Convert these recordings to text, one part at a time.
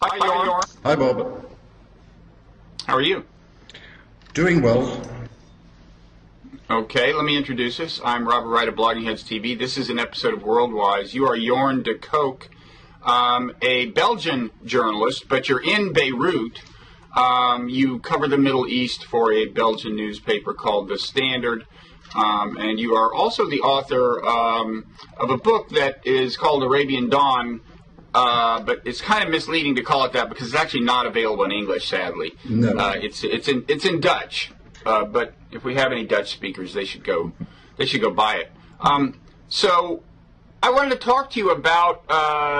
Hi, Jorn. Hi, Bob. How are you? Doing well. Okay, let me introduce us. I'm Robert Wright of Blogging Heads TV. This is an episode of Worldwise. You are Jorn de Kock, a Belgian journalist, but you're in Beirut. You cover the Middle East for a Belgian newspaper called the Standaard. And you are also the author of a book that is called Arabian Dawn, but it's kind of misleading to call it that because it's actually not available in English, sadly. No. It's in Dutch, but if we have any Dutch speakers, they should go buy it. So I wanted to talk to you about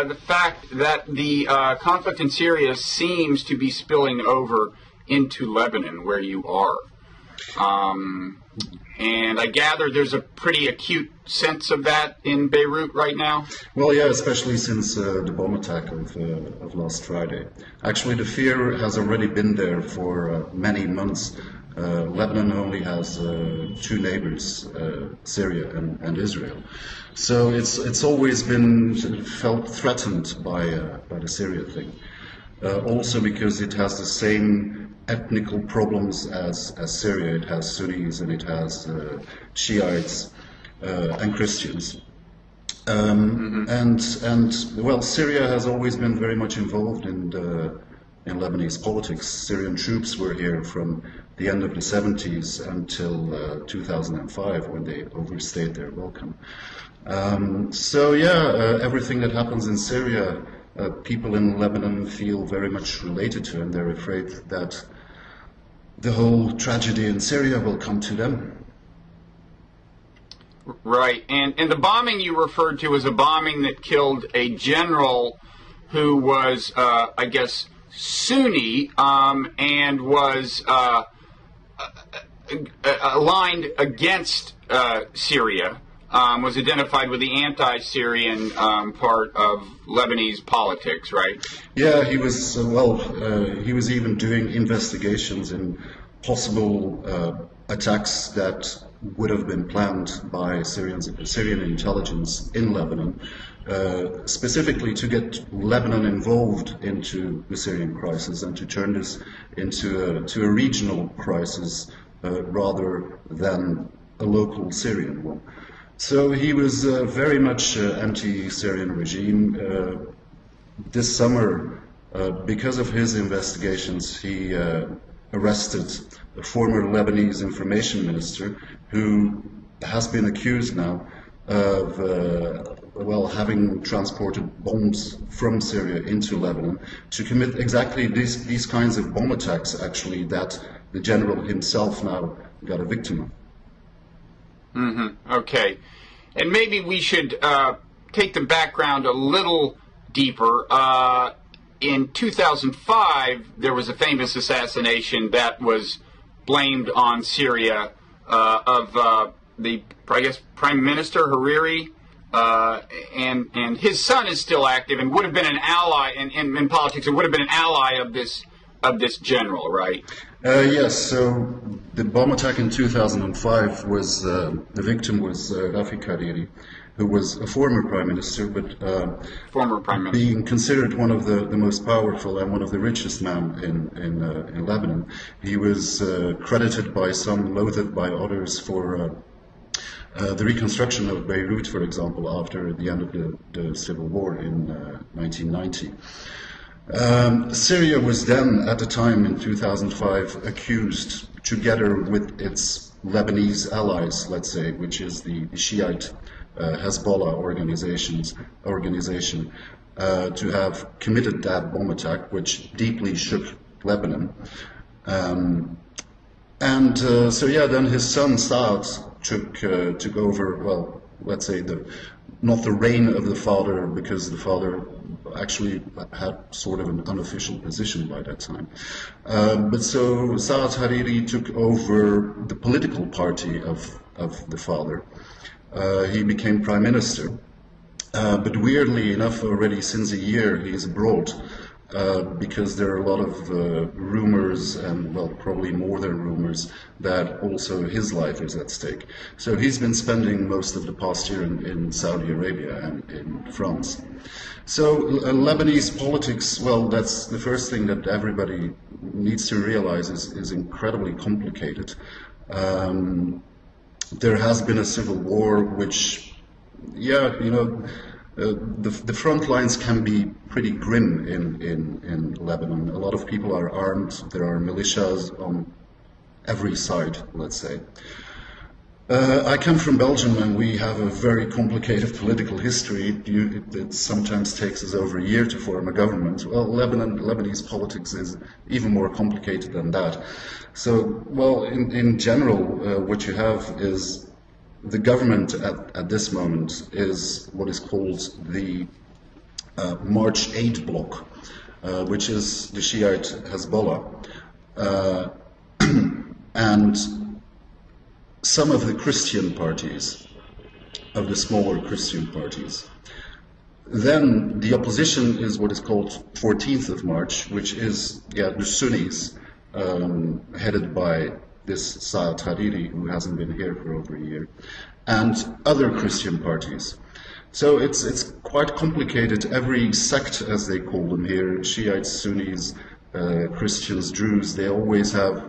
the fact that the conflict in Syria seems to be spilling over into Lebanon, where you are. And I gather there's a pretty acute sense of that in Beirut right now? Well, yeah, especially since the bomb attack of last Friday. Actually, the fear has already been there for many months. Lebanon only has two neighbors, Syria and Israel. So it's always been felt threatened by the Syria thing. Also because it has the same ethnical problems as Syria. It has Sunnis and it has Shiites and Christians. And well, Syria has always been very much involved in Lebanese politics. Syrian troops were here from the end of the 70s until 2005, when they overstayed their welcome. So yeah, everything that happens in Syria, people in Lebanon feel very much related to, and they're afraid that the whole tragedy in Syria will come to them. Right, and the bombing you referred to was a bombing that killed a general who was, I guess, Sunni, and was aligned against Syria. Was identified with the anti-Syrian part of Lebanese politics, right? Yeah, he was, he was even doing investigations in possible attacks that would have been planned by Syrian intelligence in Lebanon, specifically to get Lebanon involved into the Syrian crisis and to turn this into a regional crisis rather than a local Syrian one. So he was very much anti-Syrian regime. This summer, because of his investigations, he arrested a former Lebanese information minister who has been accused now of having transported bombs from Syria into Lebanon to commit exactly these kinds of bomb attacks, actually, that the general himself now got a victim of. Okay, and maybe we should take the background a little deeper. In 2005, there was a famous assassination that was blamed on Syria of the, I guess, Prime Minister Hariri, and his son is still active and would have been an ally in politics. And would have been an ally of this general, right? Yes, so the bomb attack in 2005 was, the victim was Rafik Hariri, who was a former prime minister, but former prime minister, being considered one of the most powerful and one of the richest men in Lebanon. He was credited by some, loathed by others, for the reconstruction of Beirut, for example, after the end of the civil war in 1990. Syria was then, at the time in 2005, accused, together with its Lebanese allies, let's say, which is the Shiite Hezbollah organization, to have committed that bomb attack, which deeply shook Lebanon. So yeah, then his son Saad took over, well, let's say not the reign of the father, because the father actually had sort of an unofficial position by that time. But so Saad Hariri took over the political party of the father. He became prime minister. But weirdly enough, already since a year, he is abroad. because there are a lot of rumors, and well, probably more than rumors, that also his life is at stake. So he's been spending most of the past year in Saudi Arabia and in France. So Lebanese politics, well, that's the first thing that everybody needs to realize is incredibly complicated. There has been a civil war which, yeah, you know, the front lines can be pretty grim in Lebanon. A lot of people are armed. There are militias on every side, let's say. I come from Belgium, and we have a very complicated political history. It sometimes takes us over a year to form a government. Well, Lebanese politics is even more complicated than that. So, well, in general, what you have is the government at this moment is what is called the March 8 bloc, which is the Shiite Hezbollah, and some of the Christian parties, of the smaller Christian parties. Then the opposition is what is called 14th of March, which is the Sunnis, headed by this Saad Hariri, who hasn't been here for over a year, and other Christian parties. So it's quite complicated. Every sect, as they call them here, Shiites, Sunnis, Christians, Druze, they always have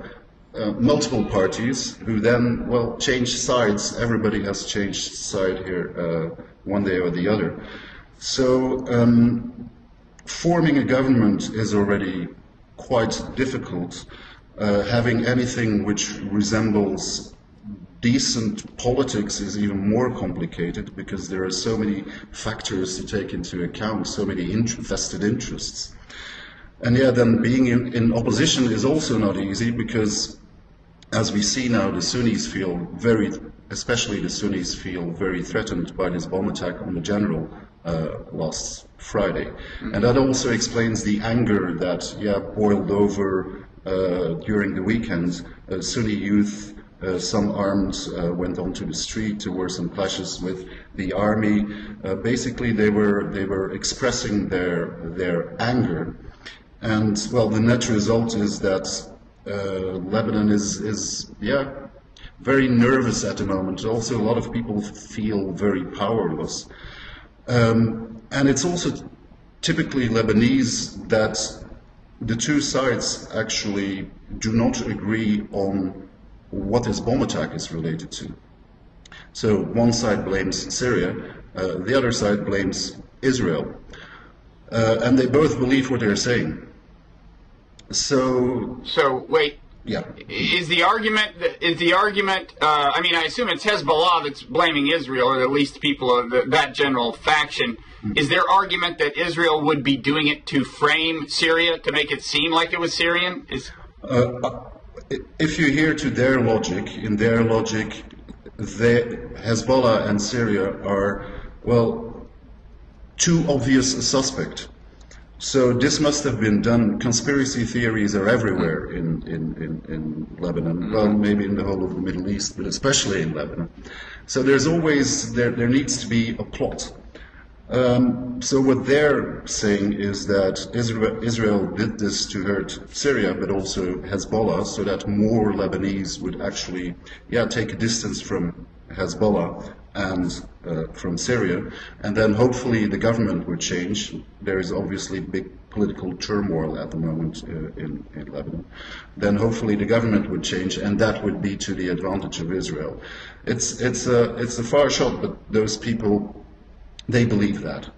multiple parties who then, well, change sides. Everybody has changed side here one day or the other. So forming a government is already quite difficult. Having anything which resembles decent politics is even more complicated, because there are so many factors to take into account, so many vested interests. And yeah, then being in opposition is also not easy, because as we see now, the Sunnis feel especially the Sunnis feel very threatened by this bomb attack on the general last Friday. And that also explains the anger that boiled over during the weekend. Sunni youth, some armed, went onto the street. There were some clashes with the army. Basically, they were expressing their anger, and well, the net result is that Lebanon is very nervous at the moment. Also, a lot of people feel very powerless, and it's also typically Lebanese that the two sides actually do not agree on what this bomb attack is related to. So one side blames Syria, the other side blames Israel, and they both believe what they're saying. So wait. Yeah. Is the argument? I mean, I assume it's Hezbollah that's blaming Israel, or at least people of that general faction. Is their argument that Israel would be doing it to frame Syria, to make it seem like it was Syrian? If you hear to their logic, in their logic, Hezbollah and Syria are, well, too obvious a suspect. So this must have been done. Conspiracy theories are everywhere in Lebanon. Well, maybe in the whole of the Middle East, but especially in Lebanon. So there's always, there needs to be a plot. So what they're saying is that Israel did this to hurt Syria, but also Hezbollah, so that more Lebanese would actually, take a distance from Hezbollah and from Syria, and then hopefully the government would change. There is obviously big political turmoil at the moment in Lebanon. Then hopefully the government would change, and that would be to the advantage of Israel. It's a far shot, but those people, they believe that.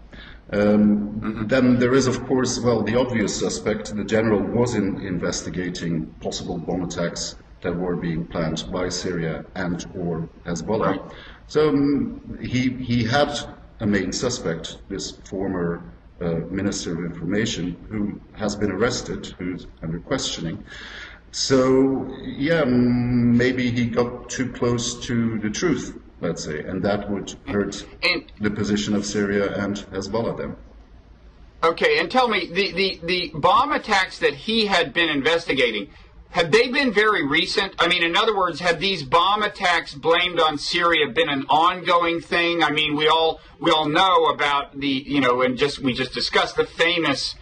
Then there is, of course, well, the obvious suspect. The general was investigating possible bomb attacks that were being planned by Syria and or Hezbollah. Right. So he had a main suspect, this former Minister of Information, who has been arrested, who's under questioning. So, maybe he got too close to the truth, let's say, and that would hurt the position of Syria and Hezbollah then. Okay, and tell me, the bomb attacks that he had been investigating, have they been very recent? I mean, in other words, have these bomb attacks blamed on Syria been an ongoing thing? I mean, we all know about the, and we just discussed the famous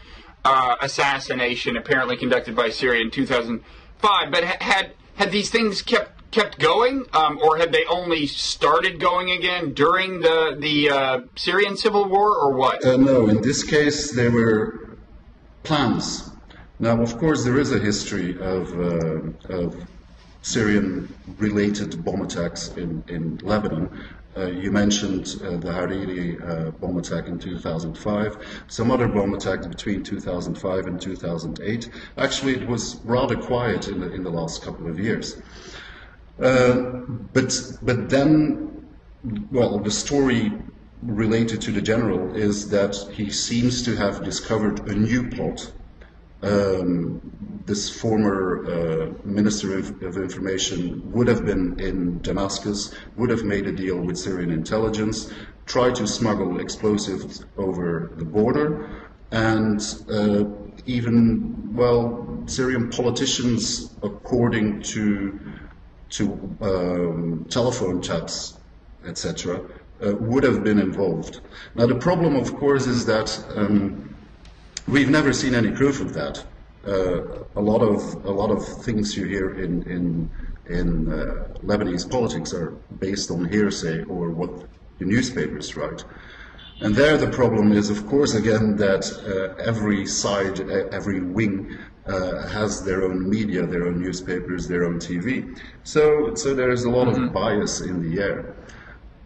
assassination apparently conducted by Syria in 2005. But had these things kept going, or had they only started going again during the Syrian civil war, or what? No, in this case there were plans. Now, of course, there is a history of Syrian-related bomb attacks in Lebanon. You mentioned the Hariri bomb attack in 2005, some other bomb attacks between 2005 and 2008. Actually, it was rather quiet in the last couple of years. But then, well, the story related to the general is that he seems to have discovered a new plot. This former Minister of Information would have been in Damascus, would have made a deal with Syrian intelligence, tried to smuggle explosives over the border, and even, well, Syrian politicians, according to telephone taps, etc., would have been involved. Now, the problem, of course, is that we've never seen any proof of that. A lot of things you hear in Lebanese politics are based on hearsay or what the newspapers write. And there the problem is, of course, again, that every side, every wing has their own media, their own newspapers, their own TV. So there is a lot of bias in the air.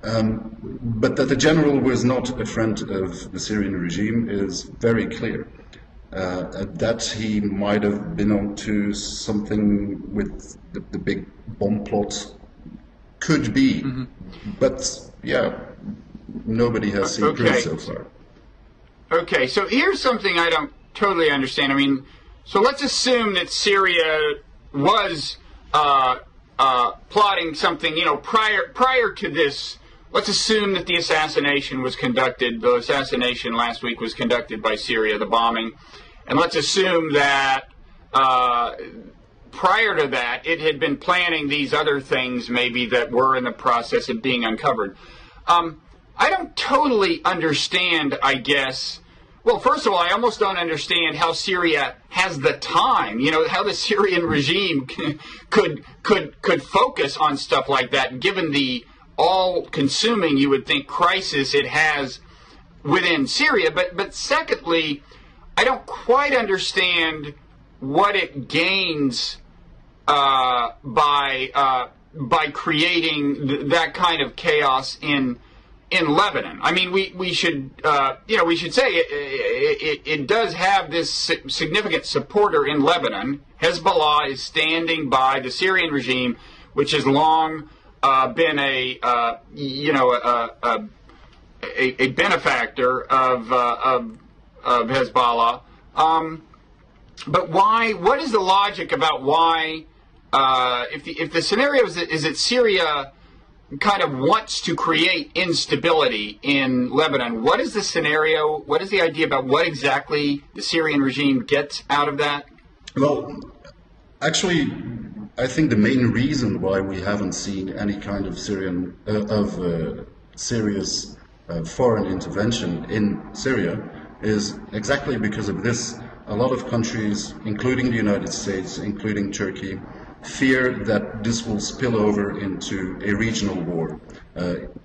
But that the general was not a friend of the Syrian regime is very clear. That he might have been onto something with the big bomb plot could be, but yeah, nobody has seen proof so far. Okay, so here's something I don't totally understand. I mean, so let's assume that Syria was plotting something, you know, prior to this. Let's assume that the assassination last week was conducted by Syria, the bombing. And let's assume that prior to that, it had been planning these other things maybe that were in the process of being uncovered. I don't totally understand, I guess. Well, first of all, I almost don't understand how Syria has the time, you know, how the Syrian regime could focus on stuff like that, given the all-consuming, you would think, crisis it has within Syria. But secondly, I don't quite understand what it gains by creating that kind of chaos in Lebanon. I mean, we should say it does have this significant supporter in Lebanon. Hezbollah is standing by the Syrian regime, which has long been a benefactor of Hezbollah. But why? What is the logic about why? If the scenario is that Syria kind of wants to create instability in Lebanon, what is the scenario? What is the idea about what exactly the Syrian regime gets out of that? Well, actually, I think the main reason why we haven't seen any kind of serious foreign intervention in Syria is exactly because of this. A lot of countries, including the United States, including Turkey, fear that this will spill over into a regional war.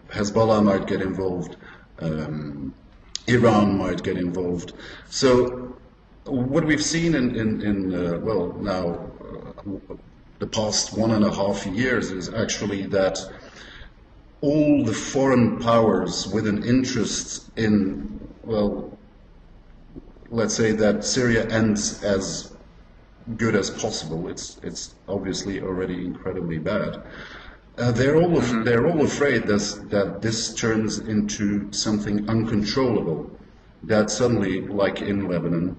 Hezbollah might get involved, Iran might get involved. So what we've seen in the past 1.5 years is actually that all the foreign powers with an interest in, well, let's say that Syria ends as good as possible. It's obviously already incredibly bad. They're all afraid that this turns into something uncontrollable. That suddenly, like in Lebanon,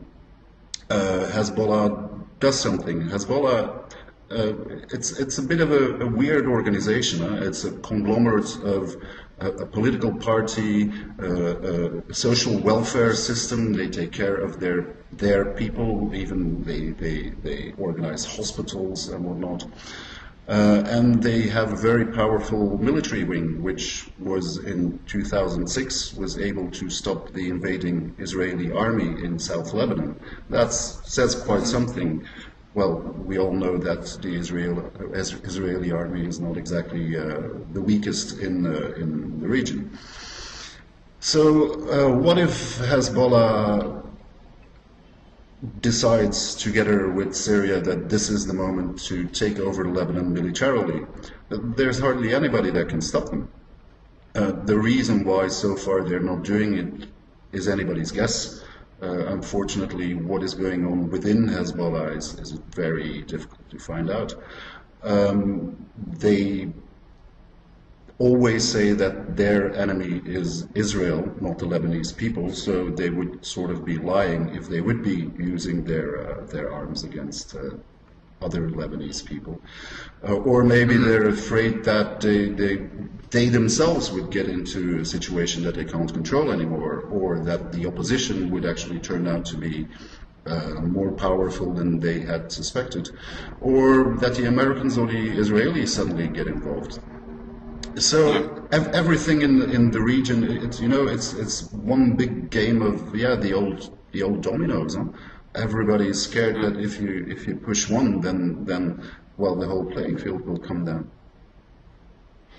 Hezbollah does something. Hezbollah, it's a bit of a weird organization. It's a conglomerate of a political party, a social welfare system. They take care of their people. Even they organize hospitals and whatnot. And they have a very powerful military wing, which was in 2006 was able to stop the invading Israeli army in South Lebanon. That says quite something. Well, we all know that the Israeli army is not exactly the weakest in the region. So what if Hezbollah decides together with Syria that this is the moment to take over Lebanon militarily? There's hardly anybody that can stop them. The reason why so far they're not doing it is anybody's guess. Unfortunately, what is going on within Hezbollah is very difficult to find out. They always say that their enemy is Israel, not the Lebanese people, so they would sort of be lying if they would be using their arms against other Lebanese people. Or maybe they're afraid that they themselves would get into a situation that they can't control anymore, or that the opposition would actually turn out to be more powerful than they had suspected, or that the Americans or the Israelis suddenly get involved. So everything in the region, it's one big game of the old dominoes. Huh? Everybody is scared that if you push one, then well, the whole playing field will come down.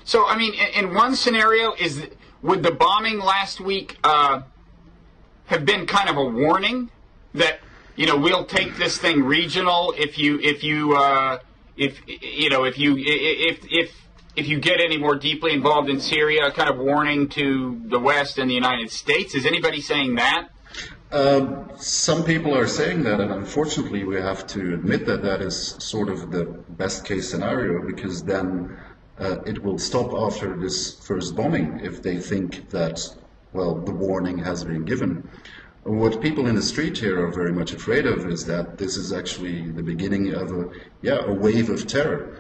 So I mean, in one scenario, would the bombing last week have been kind of a warning that we'll take this thing regional if you get any more deeply involved in Syria, a kind of warning to the West and the United States? Is anybody saying that? Some people are saying that, and unfortunately we have to admit that that is sort of the best case scenario, because then it will stop after this first bombing if they think that, well, the warning has been given. What people in the street here are very much afraid of is that this is actually the beginning of a wave of terror.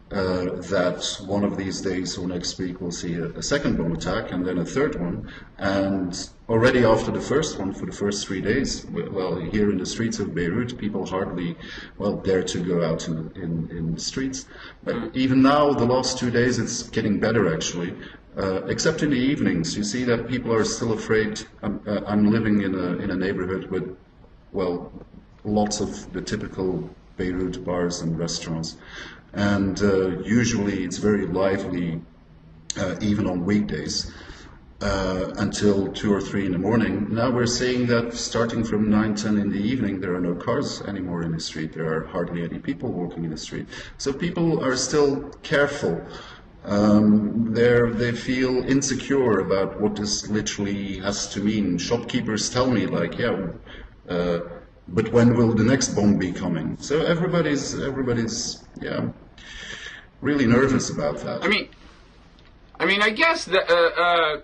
That one of these days or next week we'll see a second bomb attack and then a third one, and already after the first one, for the first 3 days, well, here in the streets of Beirut, people hardly, dare to go out in the streets. But even now, the last 2 days, it's getting better actually, except in the evenings. You see that people are still afraid. I'm living in a neighborhood with, lots of the typical Beirut bars and restaurants. And usually it's very lively, even on weekdays, until 2 or 3 in the morning. Now we're seeing that starting from 9, 10 in the evening, there are no cars anymore in the street. There are hardly any people walking in the street. So people are still careful. They feel insecure about what this literally has to mean. Shopkeepers tell me, but when will the next bomb be coming? So everybody's really nervous about that. I mean, I guess that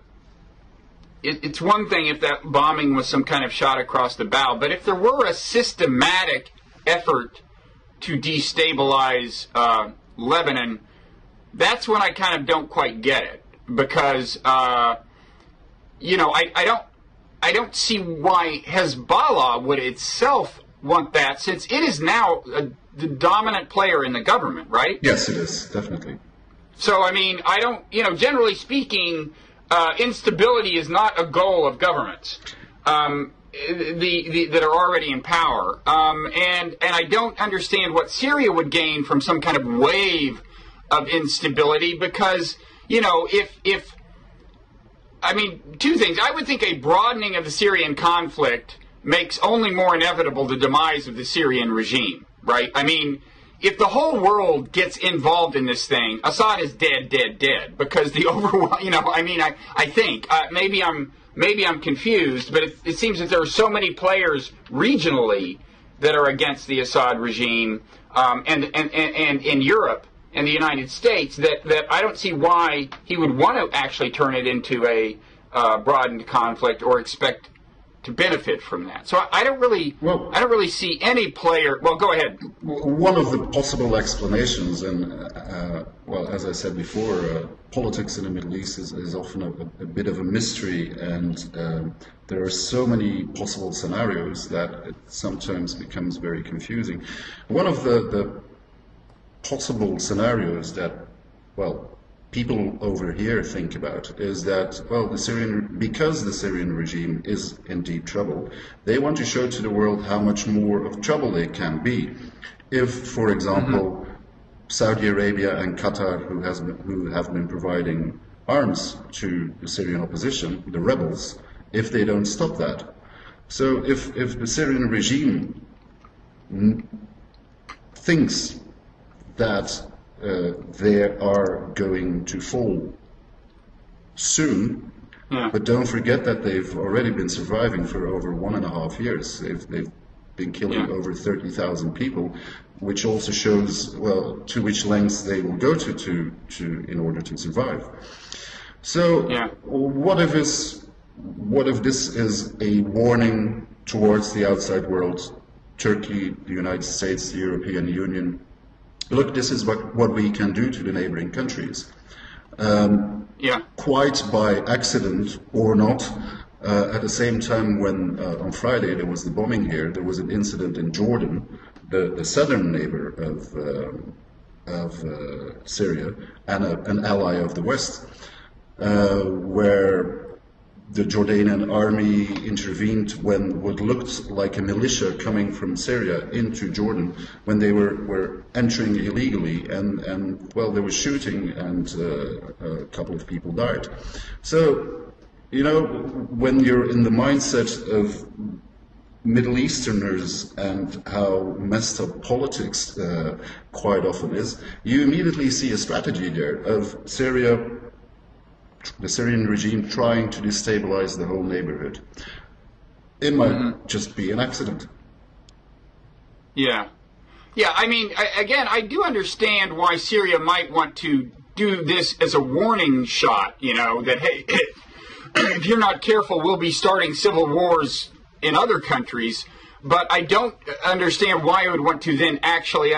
it's one thing if that bombing was some kind of shot across the bow, but if there were a systematic effort to destabilize Lebanon, that's when I kind of don't quite get it, because I don't see why Hezbollah would itself want that, since it is now the dominant player in the government, right? Yes, it is, definitely. So, I mean, I don't, generally speaking, instability is not a goal of governments that are already in power. And I don't understand what Syria would gain from some kind of wave of instability, because, two things. I would think a broadening of the Syrian conflict makes only more inevitable the demise of the Syrian regime, right? I mean, if the whole world gets involved in this thing, Assad is dead, because the overall, I think, maybe I'm confused, but it seems that there are so many players regionally that are against the Assad regime, and in Europe and the United States, that I don't see why he would want to actually turn it into a broadened conflict or expect to benefit from that. So I don't really see any player. Well, go ahead. One of the possible explanations, and as I said before, politics in the Middle East is often a bit of a mystery, and there are so many possible scenarios that it sometimes becomes very confusing. One of the possible scenarios that, well, people over here think about is that, well, because the Syrian regime is in deep trouble, they want to show to the world how much more of trouble they can be. If, for example, Saudi Arabia and Qatar, who have been providing arms to the Syrian opposition, the rebels, if they don't stop that. So if the Syrian regime thinks that they are going to fall soon, but don't forget that they've already been surviving for over 1.5 years. They've been killing over 30,000 people, which also shows, well, to which lengths they will go to in order to survive. So what if this is a warning towards the outside world, Turkey, the United States, the European Union? Look, this is what we can do to the neighboring countries. Quite by accident or not, at the same time when on Friday there was the bombing here, there was an incident in Jordan, the southern neighbor of Syria and an ally of the West, where the Jordanian army intervened when what looked like a militia coming from Syria into Jordan, when they were entering illegally, and well, there was shooting, and a couple of people died. So, you know, when you're in the mindset of Middle Easterners and how messed up politics quite often is, you immediately see a strategy there of Syria, the Syrian regime trying to destabilize the whole neighborhood. It might just be an accident. Yeah, I mean, again, I do understand why Syria might want to do this as a warning shot, you know, that, hey, if you're not careful, we'll be starting civil wars in other countries. But I don't understand why I would want to then actually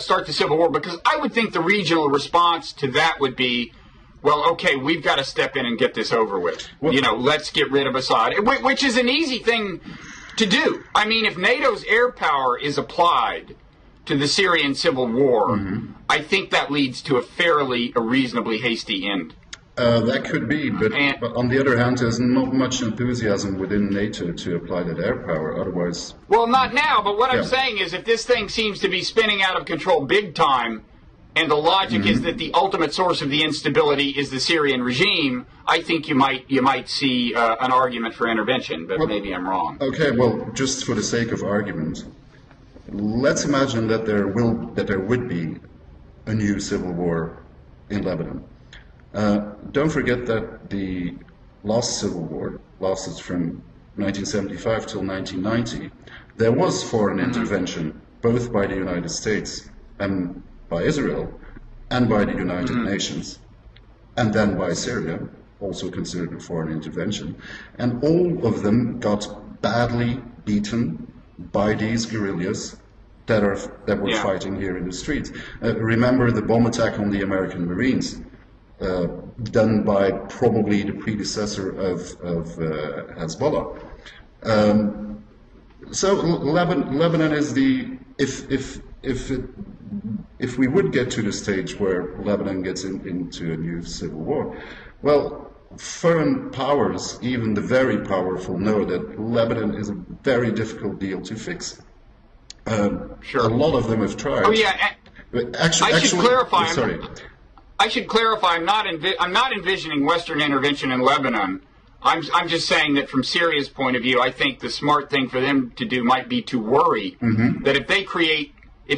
start the civil war, because I would think the regional response to that would be, well, okay, we've got to step in and get this over with. Well, you know, let's get rid of Assad, which is an easy thing to do. I mean, if NATO's air power is applied to the Syrian civil war, I think that leads to a reasonably hasty end. That could be, but on the other hand, there's not much enthusiasm within NATO to apply that air power, otherwise... Well, not now, but what I'm saying is if this thing seems to be spinning out of control big time, and the logic is that the ultimate source of the instability is the Syrian regime, I think you might see an argument for intervention, but maybe I'm wrong. Okay, well, just for the sake of argument, let's imagine that there would be a new civil war in Lebanon. Don't forget that the last civil war lasted from 1975 till 1990. There was foreign intervention, both by the United States and by Israel, and by the United Nations, and then by Syria, also considered a foreign intervention. And all of them got badly beaten by these guerrillas that were fighting here in the streets. Remember the bomb attack on the American Marines, done by probably the predecessor of Hezbollah. So Lebanon is the if we would get to the stage where Lebanon gets into a new civil war, well, foreign powers, even the very powerful, know that Lebanon is a very difficult deal to fix. Sure. A lot of them have tried. Oh yeah. I should clarify. Sorry. I should clarify. I'm not envisioning Western intervention in Lebanon. I'm just saying that from Syria's point of view, I think the smart thing for them to do might be to worry that if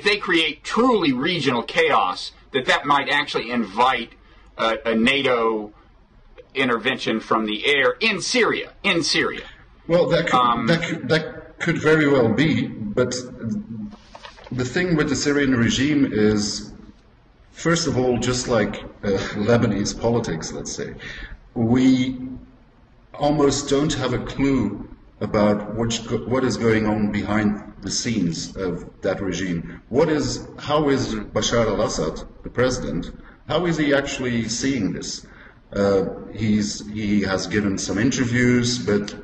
they create truly regional chaos, that might actually invite a NATO intervention from the air in Syria. Well, that could very well be, but the thing with the Syrian regime is, first of all, just like Lebanese politics, let's say, we almost don't have a clue about what is going on behind the scenes of that regime. How is Bashar al-Assad, the president, how is he actually seeing this? He has given some interviews, but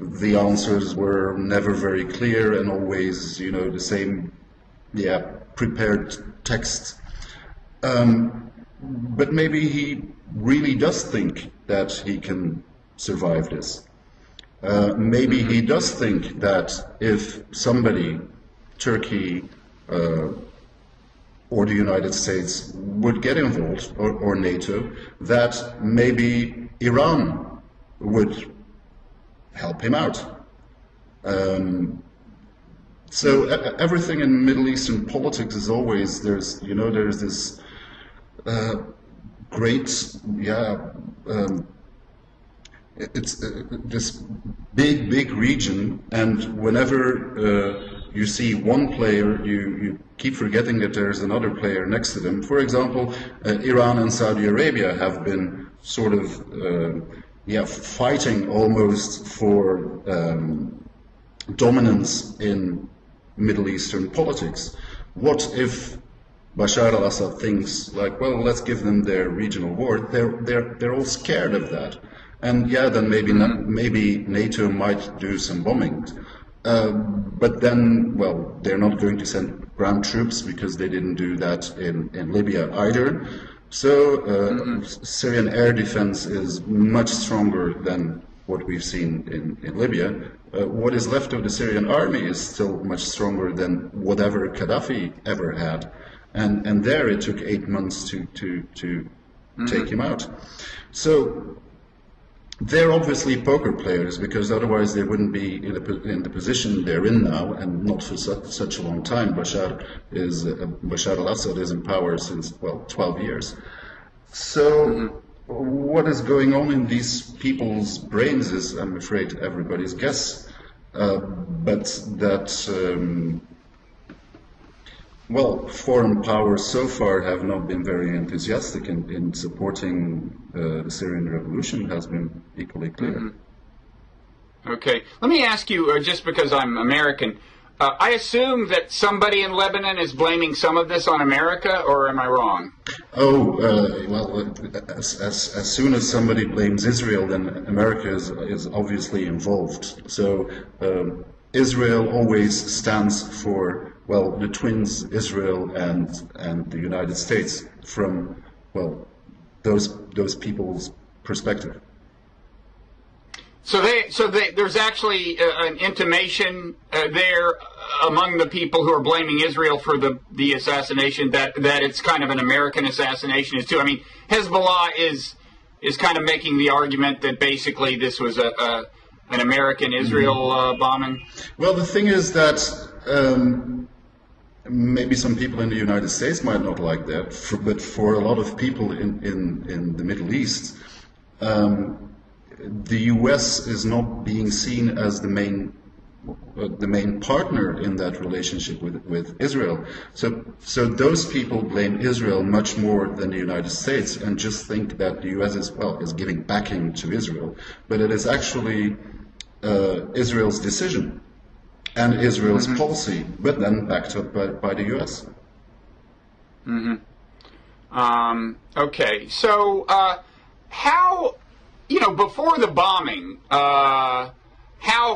the answers were never very clear and always, the same prepared text. But maybe he really does think that he can survive this. Maybe he does think that if somebody, Turkey or the United States, would get involved, or NATO, that maybe Iran would help him out. So everything in Middle Eastern politics is always, there's this great, it's this big region, and whenever you see one player, you keep forgetting that there's another player next to them. For example, Iran and Saudi Arabia have been sort of fighting almost for dominance in Middle Eastern politics. What if Bashar al-Assad thinks like, well, let's give them their regional war? They're all scared of that, and then maybe NATO might do some bombing, but then, well, they're not going to send ground troops because they didn't do that in Libya either. So Syrian air defense is much stronger than what we've seen in Libya. What is left of the Syrian army is still much stronger than whatever Gaddafi ever had. And there it took 8 months to take him out. So they're obviously poker players, because otherwise they wouldn't be in the position they're in now, and not for such a long time. Bashar al-Assad is in power since, 12 years. So what is going on in these people's brains is, I'm afraid, everybody's guess. But that, foreign powers so far have not been very enthusiastic in supporting the Syrian revolution has been equally clear. Okay. Let me ask you, just because I'm American, I assume that somebody in Lebanon is blaming some of this on America, or am I wrong? As soon as somebody blames Israel, then America is obviously involved. So Israel always stands for, the twins, Israel and the United States, from, those people's perspective. So there's actually an intimation there among the people who are blaming Israel for the assassination that it's kind of an American assassination too. I mean, Hezbollah is kind of making the argument that basically this was an American-Israel bombing. Well, the thing is that maybe some people in the United States might not like that, but for a lot of people in the Middle East, the U.S. is not being seen as the main partner in that relationship with Israel. So those people blame Israel much more than the United States, and just think that the U.S. is giving backing to Israel. But it is actually Israel's decision and Israel's policy, but then backed up by the U.S. Okay, so how, before the bombing, how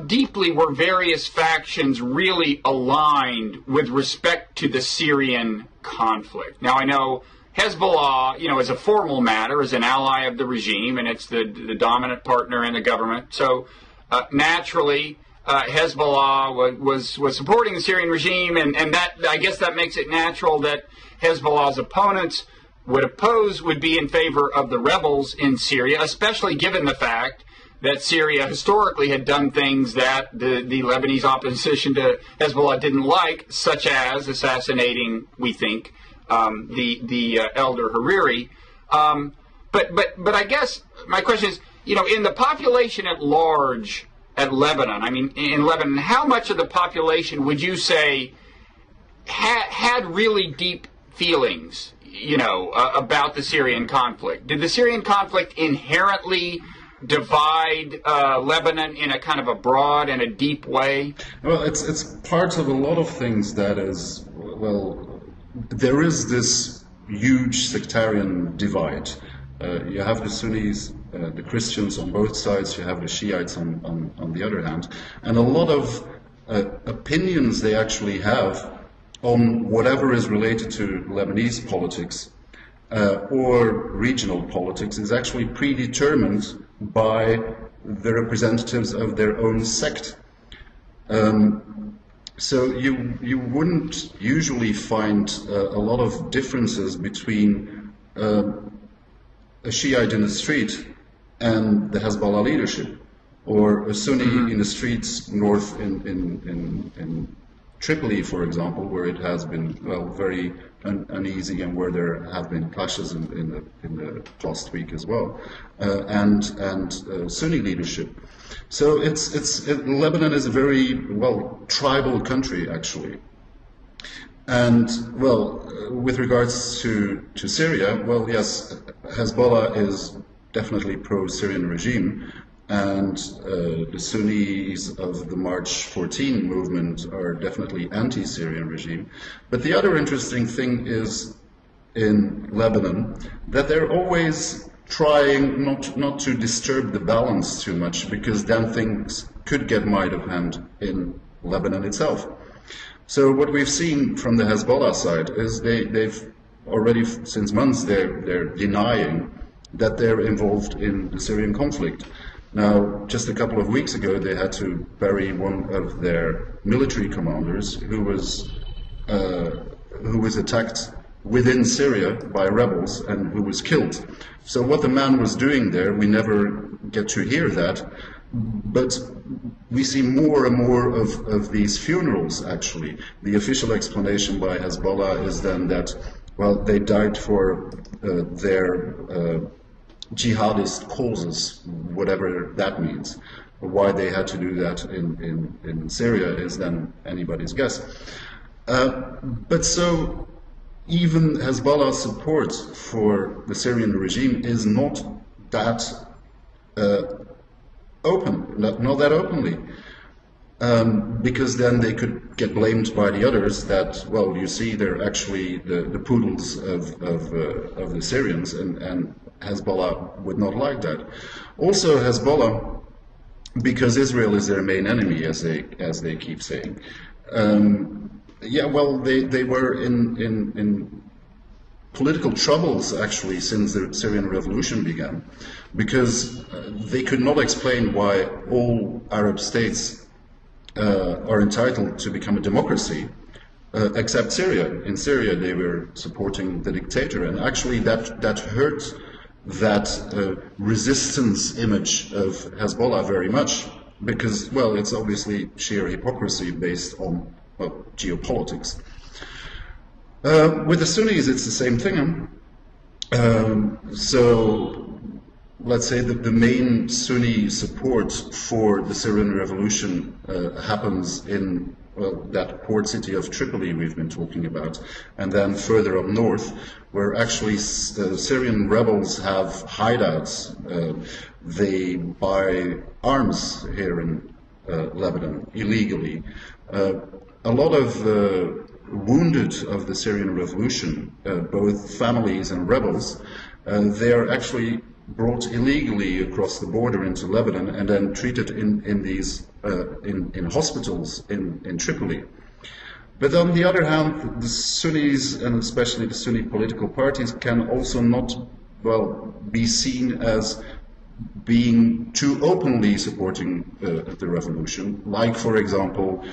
deeply were various factions really aligned with respect to the Syrian conflict? Now, I know Hezbollah, as a formal matter, is an ally of the regime, and it's the dominant partner in the government. So naturally, Hezbollah was supporting the Syrian regime, and that, I guess that makes it natural that Hezbollah's opponents would be in favor of the rebels in Syria, especially given the fact that Syria historically had done things that the Lebanese opposition to Hezbollah didn't like, such as assassinating, we think, the elder Hariri. But I guess my question is, in the population at large at Lebanon, I mean, in Lebanon, how much of the population would you say had really deep feelings, about the Syrian conflict? Did the Syrian conflict inherently divide Lebanon in a kind of a broad and a deep way? Well, it's part of a lot of things that is, there is this huge sectarian divide. You have the Sunnis, the Christians on both sides, you have the Shiites on the other hand, and a lot of opinions they actually have on whatever is related to Lebanese politics or regional politics is actually predetermined by the representatives of their own sect. So you wouldn't usually find a lot of differences between a Shiite in the street and the Hezbollah leadership, or a Sunni in the streets north in Tripoli, for example, where it has been, well, very uneasy and where there have been clashes in the past week as well, and Sunni leadership. So Lebanon is a very, well, tribal country, actually. And, well, with regards to Syria, well, yes, Hezbollah is definitely pro-Syrian regime, and the Sunnis of the March 14 movement are definitely anti-Syrian regime. But the other interesting thing is in Lebanon that they're always trying not to disturb the balance too much, because then things could get out of hand in Lebanon itself. So what we've seen from the Hezbollah side is they've already, since months, they're denying that they're involved in the Syrian conflict. Now, just a couple of weeks ago, they had to bury one of their military commanders who was attacked within Syria by rebels and who was killed. So what the man was doing there, we never get to hear that, but we see more and more of these funerals, actually. The official explanation by Hezbollah is then that, well, they died for their jihadist causes, whatever that means. Why they had to do that in Syria is then anybody's guess. But so even Hezbollah's support for the Syrian regime is not that open, not that openly. Because then they could get blamed by the others that, well, you see, they're actually the poodles of the Syrians, and Hezbollah would not like that. Also, Hezbollah, because Israel is their main enemy, as they keep saying. Yeah, well, they were in political troubles, actually, since the Syrian revolution began, because they could not explain why all Arab states are entitled to become a democracy, except Syria. In Syria, they were supporting the dictator, and actually that hurt that resistance image of Hezbollah very much, because, well, it's obviously sheer hypocrisy based on, well, geopolitics. With the Sunnis, it's the same thing. So, let's say that the main Sunni support for the Syrian revolution happens in, well, that port city of Tripoli we've been talking about, and then further up north, where actually Syrian rebels have hideouts. They buy arms here in Lebanon illegally. A lot of wounded of the Syrian revolution, both families and rebels, they are actually brought illegally across the border into Lebanon and then treated in these in hospitals in Tripoli. But on the other hand, the Sunnis, and especially the Sunni political parties, can also not, well, be seen as being too openly supporting the revolution, like, for example,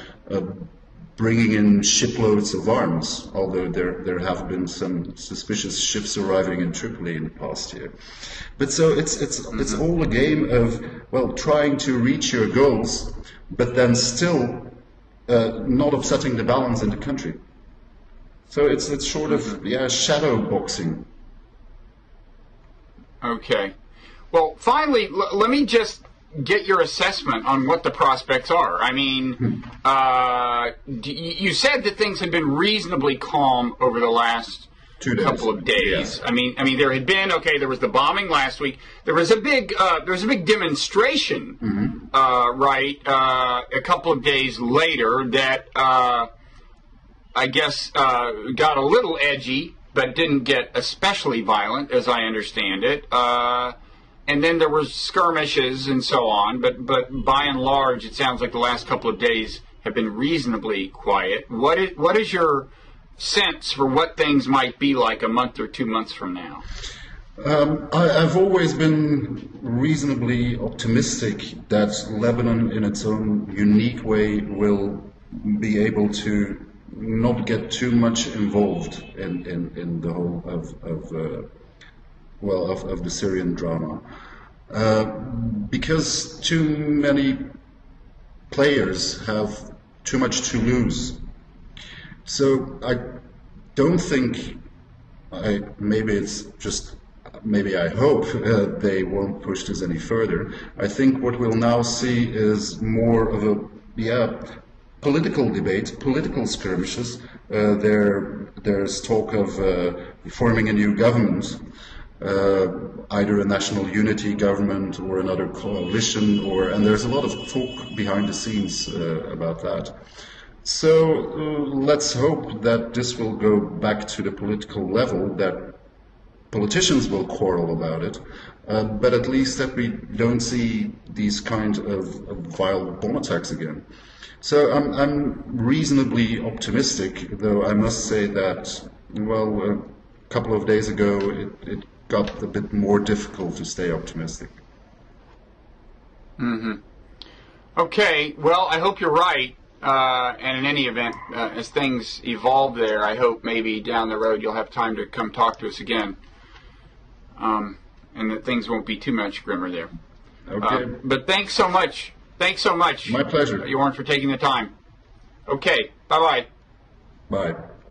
bringing in shiploads of arms, although there have been some suspicious ships arriving in Tripoli in the past year. But so it's all a game of, well, trying to reach your goals, but then still not upsetting the balance in the country. So it's sort of, yeah, shadow boxing. Okay. Well, finally, let me just get your assessment on what the prospects are. I mean, you said that things had been reasonably calm over the last couple of days. Yeah. I mean, there had been, okay, there was the bombing last week. There was a big demonstration, right, a couple of days later that I guess got a little edgy, but didn't get especially violent, as I understand it. And then there were skirmishes and so on, but by and large, it sounds like the last couple of days have been reasonably quiet. What is your sense for what things might be like a month or 2 months from now? I've always been reasonably optimistic that Lebanon, in its own unique way, will be able to not get too much involved in the whole of the Syrian drama, because too many players have too much to lose. So I don't think, maybe I hope they won't push this any further. I think what we'll now see is more of a political debate, political skirmishes. There's talk of forming a new government, either a national unity government or another coalition, and there's a lot of talk behind the scenes about that. So let's hope that this will go back to the political level, that politicians will quarrel about it, but at least that we don't see these kind of vile bomb attacks again. So I'm reasonably optimistic, though I must say that, well, a couple of days ago it got a bit more difficult to stay optimistic. Mm-hmm. Okay, well, I hope you're right. And in any event, as things evolve there, I hope maybe down the road you'll have time to come talk to us again. And that things won't be too much grimmer there. Okay. But thanks so much. Thanks so much. My pleasure. Jorn, for taking the time. Okay. Bye-bye. Bye.